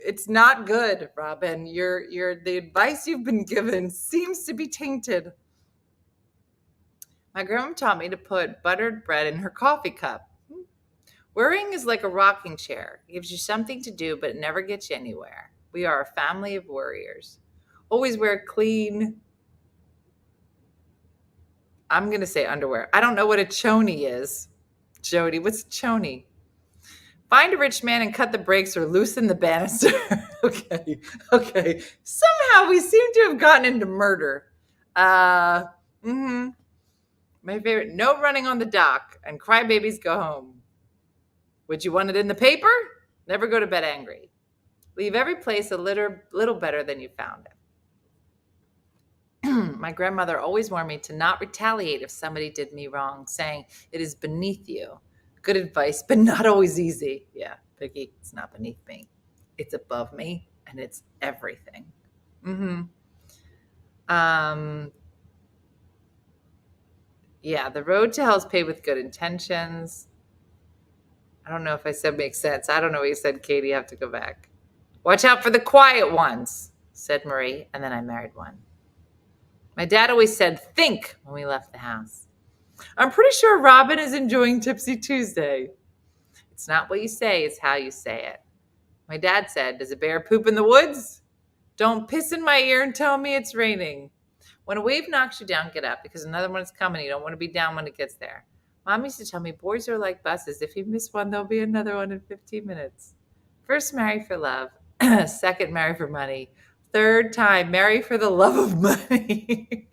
It's not good, Robin. The advice you've been given seems to be tainted. My grandma taught me to put buttered bread in her coffee cup. Worrying is like a rocking chair. It gives you something to do, but it never gets you anywhere. We are a family of worriers. Always wear clean, I'm going to say underwear. I don't know what a choni is. Jody, what's a choni? Find a rich man and cut the brakes or loosen the banister. Okay. Somehow we seem to have gotten into murder. My favorite, no running on the dock and crybabies go home. Would you want it in the paper? Never go to bed angry. Leave every place a little better than you found it. My grandmother always warned me to not retaliate if somebody did me wrong, saying it is beneath you. Good advice, but not always easy. Yeah, Piggy, it's not beneath me. It's above me, and it's everything. Yeah, the road to hell is paved with good intentions. I don't know if I said makes sense. I don't know what you said, Katie. You have to go back. Watch out for the quiet ones, said Marie, and then I married one. My dad always said, think, when we left the house. I'm pretty sure Robin is enjoying Tipsy Tuesday. It's not what you say, it's how you say it. My dad said, does a bear poop in the woods? Don't piss in my ear and tell me it's raining. When a wave knocks you down, get up, because another one is coming. You don't want to be down when it gets there. Mom used to tell me boys are like buses. If you miss one, there'll be another one in 15 minutes. First, marry for love. Second, marry for money. Third time, marry for the love of money.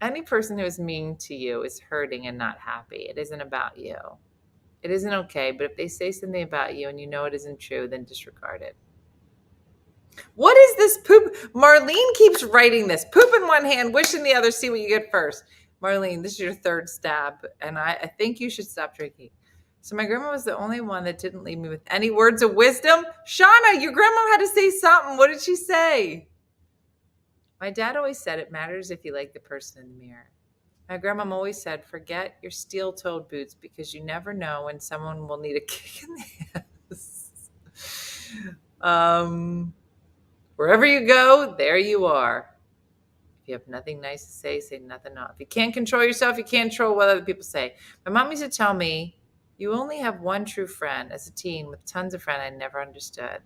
Any person who is mean to you is hurting and not happy. It isn't about you. It isn't okay, but if they say something about you and you know it isn't true, then disregard it. What is this poop? Marlene keeps writing this. Poop in one hand, wish in the other, see what you get first. Marlene, this is your third stab, and I think you should stop drinking. So my grandma was the only one that didn't leave me with any words of wisdom. Shauna, your grandma had to say something. What did she say? My dad always said it matters if you like the person in the mirror. My grandma always said, forget your steel-toed boots because you never know when someone will need a kick in the ass. Wherever you go, there you are. If you have nothing nice to say nothing else. If you can't control yourself, you can't control what other people say. My mom used to tell me, you only have one true friend. As a teen with tons of friends I never understood.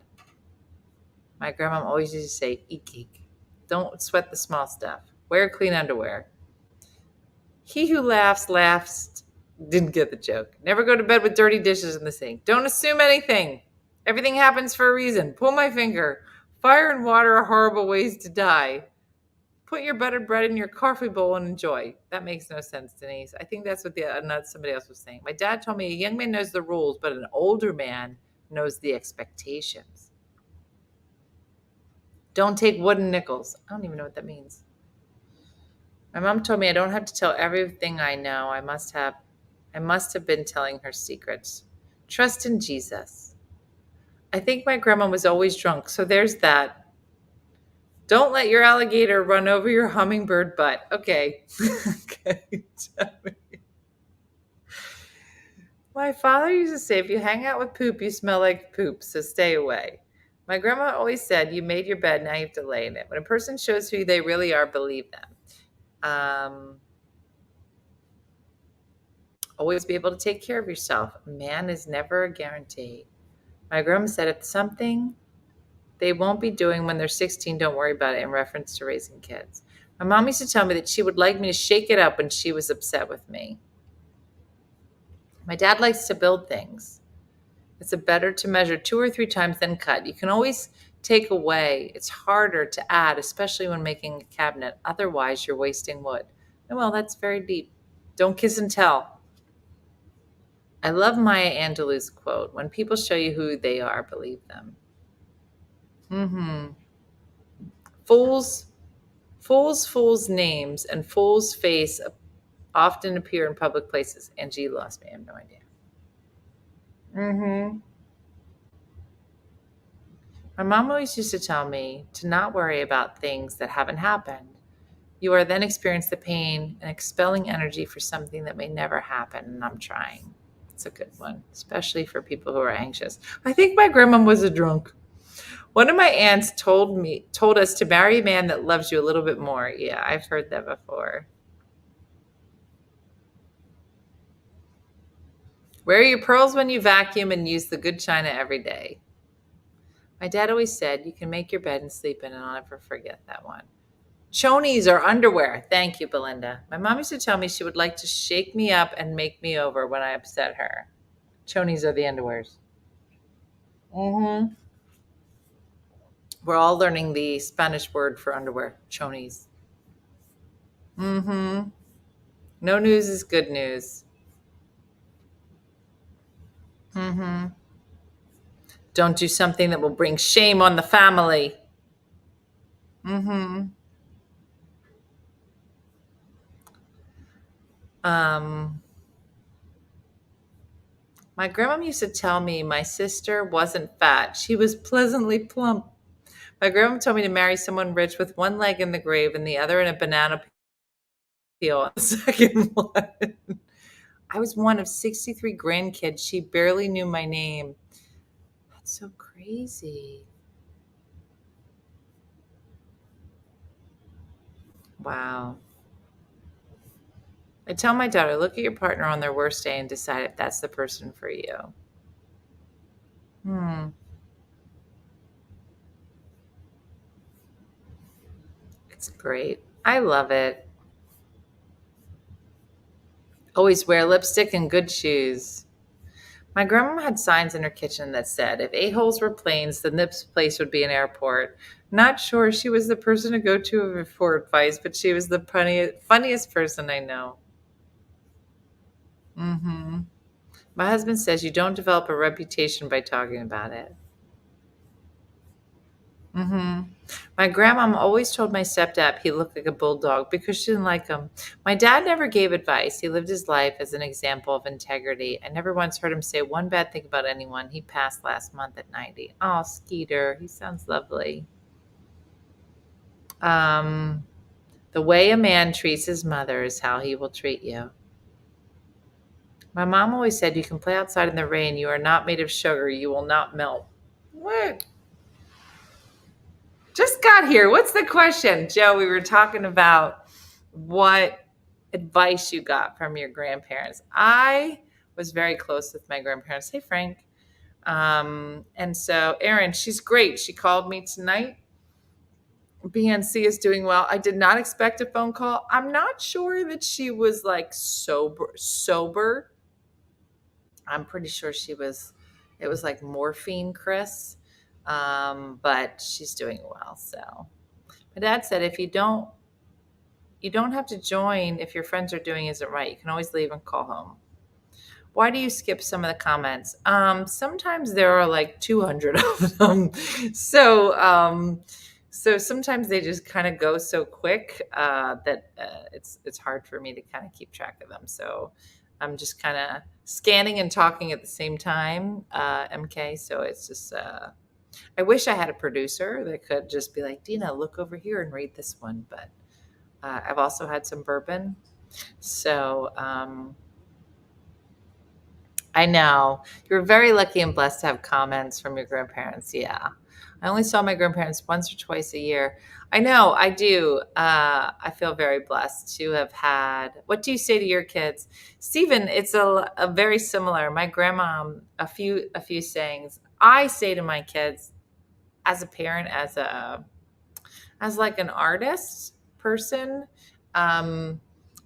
My grandma always used to say, eek, eek. Don't sweat the small stuff. Wear clean underwear. He who laughs, didn't get the joke. Never go to bed with dirty dishes in the sink. Don't assume anything. Everything happens for a reason. Pull my finger. Fire and water are horrible ways to die. Put your buttered bread in your coffee bowl and enjoy. That makes no sense, Denise. I think that's what not somebody else was saying. My dad told me a young man knows the rules, but an older man knows the expectations. Don't take wooden nickels. I don't even know what that means. My mom told me I don't have to tell everything I know. I must have been telling her secrets. Trust in Jesus. I think my grandma was always drunk, so there's that. Don't let your alligator run over your hummingbird butt. Okay. Okay. My father used to say, if you hang out with poop, you smell like poop, so stay away. My grandma always said, you made your bed, now you have to lay in it. When a person shows who they really are, believe them. Always be able to take care of yourself. A man is never a guarantee. My grandma said, if something they won't be doing when they're 16, don't worry about it, in reference to raising kids. My mom used to tell me that she would like me to shake it up when she was upset with me. My dad likes to build things. It's better to measure 2 or 3 times than cut. You can always take away. It's harder to add, especially when making a cabinet. Otherwise, you're wasting wood. Well, that's very deep. Don't kiss and tell. I love Maya Angelou's quote, when people show you who they are, believe them. Fools' names and fools' face often appear in public places. Angie lost me. I have no idea. My mom always used to tell me to not worry about things that haven't happened. You are then experience the pain and expelling energy for something that may never happen, and I'm trying. It's a good one, especially for people who are anxious. I think my grandma was a drunk. One of my aunts told us to marry a man that loves you a little bit more. Yeah, I've heard that before. Wear your pearls when you vacuum and use the good china every day. My dad always said you can make your bed and sleep in, and I'll never forget that one. Chonies or underwear. Thank you, Belinda. My mom used to tell me she would like to shake me up and make me over when I upset her. Chonies are the underwears. Mm-hmm. We're all learning the Spanish word for underwear, chonies. Mm-hmm. No news is good news. Mm-hmm. Don't do something that will bring shame on the family. Mm-hmm. Um, my grandma used to tell me my sister wasn't fat. She was pleasantly plump. My grandma told me to marry someone rich with one leg in the grave and the other in a banana peel. The second one. I was one of 63 grandkids. She barely knew my name. That's so crazy. Wow. I tell my daughter, look at your partner on their worst day and decide if that's the person for you. Hmm. It's great. I love it. Always wear lipstick and good shoes. My grandma had signs in her kitchen that said, if a-holes were planes, then this place would be an airport. Not sure she was the person to go to for advice, but she was the funniest person I know. Mm-hmm. My husband says you don't develop a reputation by talking about it. Mm-hmm. My grandmom always told my stepdad he looked like a bulldog because she didn't like him. My dad never gave advice. He lived his life as an example of integrity. I never once heard him say one bad thing about anyone. He passed last month at 90. Oh, Skeeter, he sounds lovely. Um, the way a man treats his mother is how he will treat you. My mom always said you can play outside in the rain. You are not made of sugar. You will not melt. What? Just got here. What's the question? Joe, we were talking about what advice you got from your grandparents. I was very close with my grandparents. Hey, Frank. And so Erin, she's great. She called me tonight. BNC is doing well. I did not expect a phone call. I'm not sure that she was like sober. I'm pretty sure it was like morphine, Chris. But she's doing well. So my dad said you don't have to join if your friends are doing isn't right. You can always leave and call home. Why do you skip some of the comments? Sometimes there are like 200 of them. So sometimes they just kind of go so quick that it's hard for me to kind of keep track of them. So I'm just kind of scanning and talking at the same time, MK. So it's just, I wish I had a producer that could just be like, Dina, look over here and read this one. But I've also had some bourbon. So I know. You're very lucky and blessed to have comments from your grandparents. Yeah. I only saw my grandparents once or twice a year. I know, I do. I feel very blessed to have had. What do you say to your kids? Stephen, it's a very similar. My grandma, a few sayings. I say to my kids as a parent, as like an artist person, I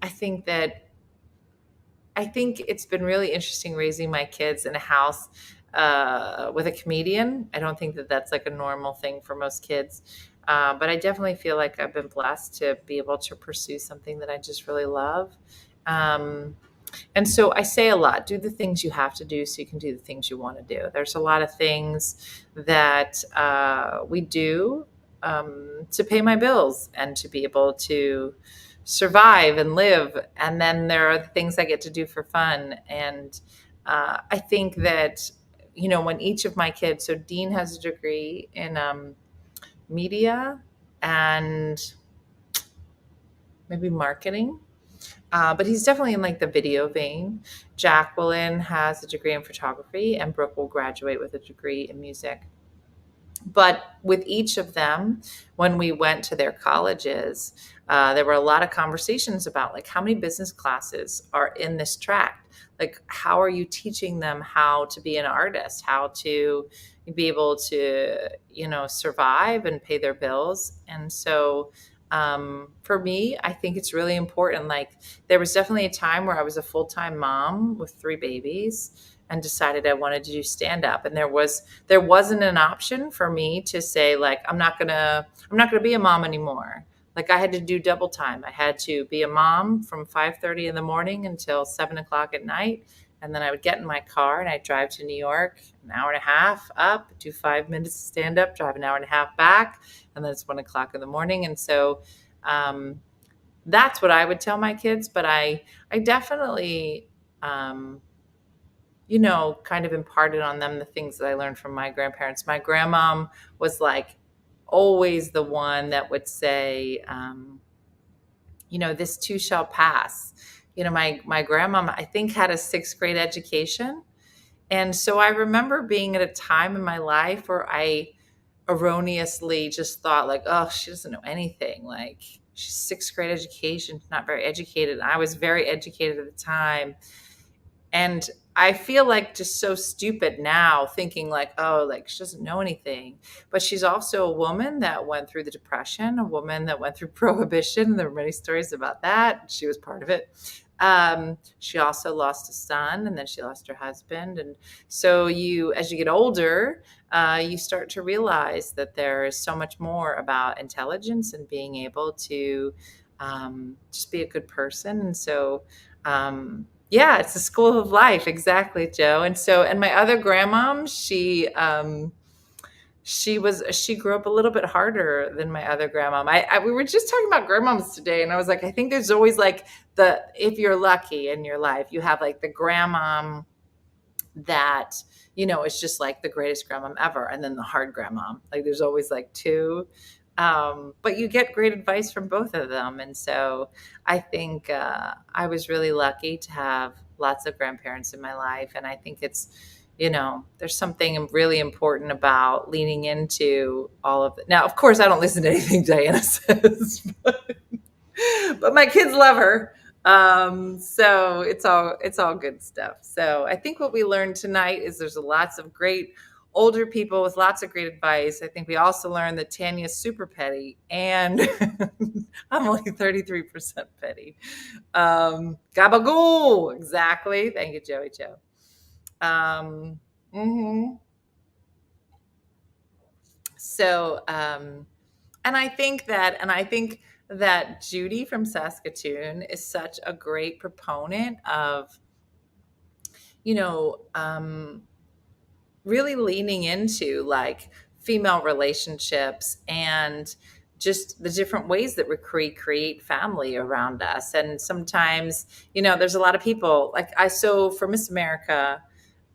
think that I think it's been really interesting raising my kids in a house with a comedian. I don't think that that's like a normal thing for most kids. But I definitely feel like I've been blessed to be able to pursue something that I just really love. And so I say a lot, do the things you have to do so you can do the things you want to do. There's a lot of things that we do to pay my bills and to be able to survive and live. And then there are the things I get to do for fun. And I think that, when each of my kids, so Dean has a degree in media and maybe marketing. But he's definitely in like the video vein. Jacqueline has a degree in photography and Brooke will graduate with a degree in music. But with each of them, when we went to their colleges, there were a lot of conversations about like how many business classes are in this track. Like, how are you teaching them how to be an artist, how to be able to, survive and pay their bills? And so for me, I think it's really important. Like, there was definitely a time where I was a full-time mom with 3 babies. and decided I wanted to do stand up. And there wasn't an option for me to say, like, I'm not gonna be a mom anymore. Like, I had to do double time. I had to be a mom from 5:30 in the morning until 7 o'clock at night. And then I would get in my car and I'd drive to New York, an hour and a half up, do 5 minutes of stand up, drive an hour and a half back. And then it's 1 o'clock in the morning. And so, that's what I would tell my kids. But I definitely, kind of imparted on them the things that I learned from my grandparents. My grandmom was like always the one that would say, this too shall pass. My grandmom, I think, had a 6th grade education. And so I remember being at a time in my life where I erroneously just thought, like, oh, she doesn't know anything. Like, she's 6th grade education, not very educated. And I was very educated at the time. And I feel like just so stupid now, thinking like, oh, like, she doesn't know anything. But she's also a woman that went through the Depression, a woman that went through Prohibition. There were many stories about that. She was part of it. She also lost a son, and then she lost her husband. And so as you get older, you start to realize that there is so much more about intelligence and being able to just be a good person. And so, yeah, it's the school of life. Exactly, Joe. And my other grandmom, she grew up a little bit harder than my other grandmom. We were just talking about grandmoms today, and I was like, I think there's always like if you're lucky in your life, you have like the grandmom that, is just like the greatest grandmom ever. And then the hard grandmom, like there's always like two. But you get great advice from both of them. And so I think I was really lucky to have lots of grandparents in my life. And I think it's, there's something really important about leaning into all of it. Now, of course, I don't listen to anything Diana says, but my kids love her. So it's all good stuff. So I think what we learned tonight is there's lots of great older people with lots of great advice. I think we also learned that Tanya's super petty, and I'm only 33% petty. Gabagool, exactly. Thank you, Joey Joe. So, and I think that Judy from Saskatoon is such a great proponent of, really leaning into like female relationships and just the different ways that we create family around us. And sometimes, there's a lot of people so for Miss America,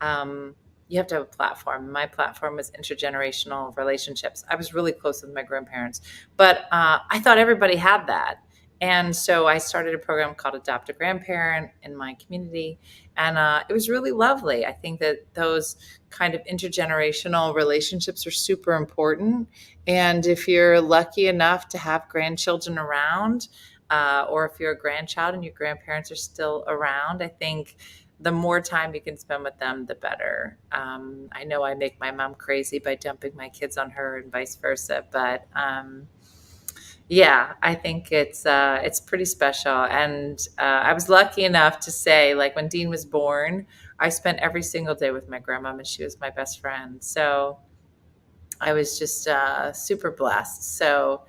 you have to have a platform. My platform was intergenerational relationships. I was really close with my grandparents, but I thought everybody had that. And so I started a program called Adopt a Grandparent in my community. And it was really lovely. I think that those kind of intergenerational relationships are super important. And if you're lucky enough to have grandchildren around, or if you're a grandchild and your grandparents are still around, I think the more time you can spend with them, the better. I know I make my mom crazy by dumping my kids on her and vice versa, but yeah, I think it's pretty special. And I was lucky enough to say, like, when Dean was born, I spent every single day with my grandma, and she was my best friend. So I was just super blessed. So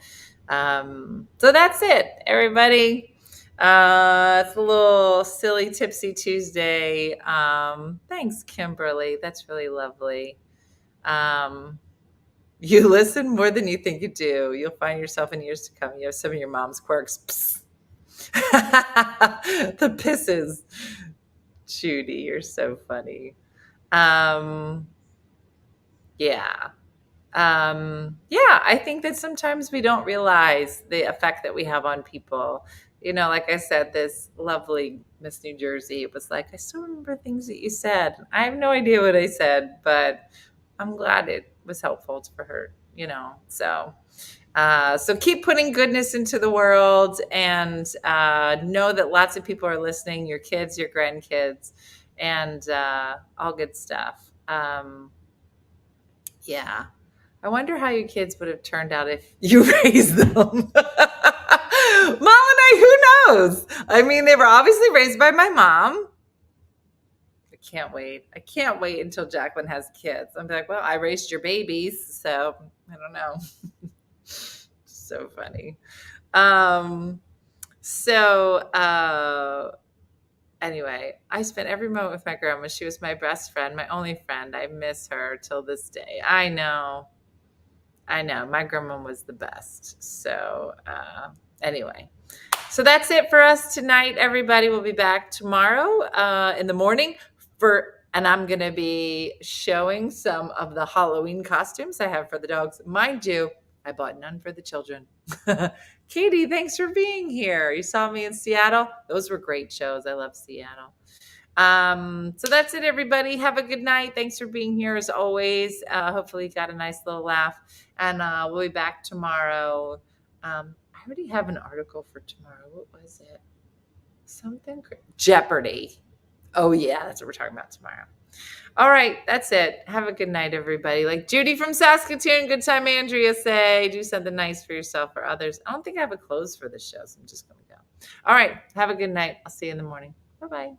that's it, everybody. It's a little silly Tipsy Tuesday. Thanks, Kimberly. That's really lovely. You listen more than you think you do. You'll find yourself in years to come. You have some of your mom's quirks. The pisses. Judy, you're so funny. Yeah. I think that sometimes we don't realize the effect that we have on people. Like I said, this lovely Miss New Jersey was like, I still remember things that you said. I have no idea what I said, but I'm glad it was helpful for her, so keep putting goodness into the world, and know that lots of people are listening, your kids, your grandkids, and all good stuff. Yeah. I wonder how your kids would have turned out if you raised them. Molly, who knows? I mean, they were obviously raised by my mom. The can't wait. I can't wait until Jacqueline has kids. I'm like, well, I raised your babies, so I don't know. So funny. Anyway, I spent every moment with my grandma. She was my best friend, my only friend. I miss her till this day. I know. My grandma was the best. So anyway, so that's it for us tonight, everybody. We'll be back tomorrow in the morning and I'm going to be showing some of the Halloween costumes I have for the dogs. Mind you, I bought none for the children. Katie, thanks for being here. You saw me in Seattle. Those were great shows. I love Seattle. So that's it, everybody. Have a good night. Thanks for being here as always. Hopefully you got a nice little laugh, and we'll be back tomorrow. I already have an article for tomorrow. What was it? Jeopardy. Oh yeah, that's what we're talking about tomorrow. All right, that's it. Have a good night, everybody. Like Judy from Saskatoon, good time, Andrea say, do something nice for yourself or others. I don't think I have a close for the show, so I'm just going to go. All right, have a good night. I'll see you in the morning. Bye-bye.